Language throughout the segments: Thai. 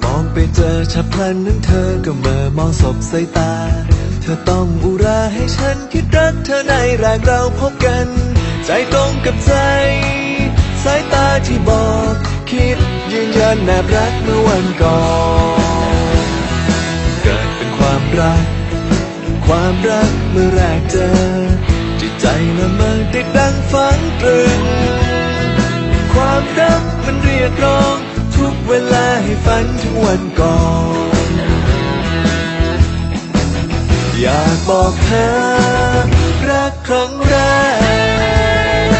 มองไปเจอฉับพลันนั้นเธอก็เมื่อมองสบสายตาเธอต้องอุราให้ฉันคิดรักเธอในแรกเราพบกันใจตรงกับใจสายตาที่บอกคิดยืนยันแนบรักเมื่อวันก่อนเกิดเป็นความรักเมื่อแรกเจอจิตใจละเมอติดดังฝังตรึงความรักมันเรียกร้องทุกเวลาให้ฝันถึงวันก่อนอยากบอกเธอรักครั้งแรก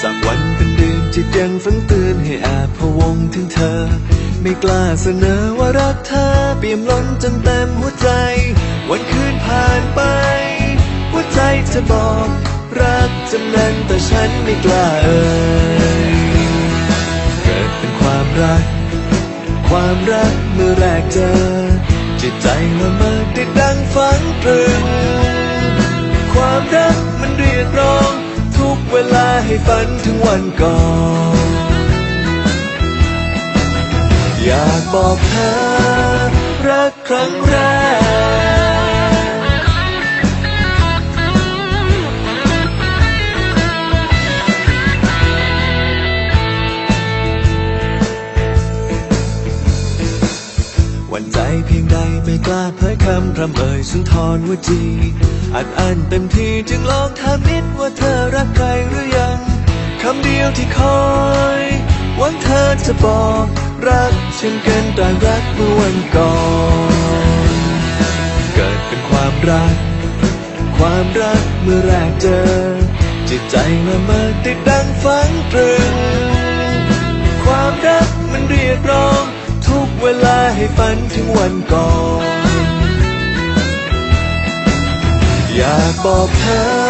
จากวันเป็นเดือนจิตยังฝันเตือนให้แอบพะวงถึงเธอไม่กล้าเสนอว่ารักเธอเปี่ยมล้นจนเต็มหัวใจวันคืนผ่านไปหัวใจจะบอกรักจำนั้นแต่ฉันไม่กล้าเอ่ยเกิดเป็นความรักเมื่อแรกเจอจิตใจละเมอติดดังฝังตรึงความรักมันเรียกร้องทุกเวลาให้ฝันถึงวันก่อนอยากบอกเธอรักครั้งแรกหวั่นใจเพียงใดไม่กล้าเผยคำพร่ำเอ่ยสุนทรวจีอัดเต็มที่จึงลองถามนิดว่าเธอรักใครหรือยังคำเดียวที่คอยหวังเธอจะบอกรักเช่นกันแต่รักเมื่อวันก่อนเกิดเป็นความรักเมื่อแรกเจอจิตใจละเมอติดดังฝังตรึงความรักมันเรียกร้องทุกเวลาให้ฝันถึงวันก่อนอยากบอกเธอ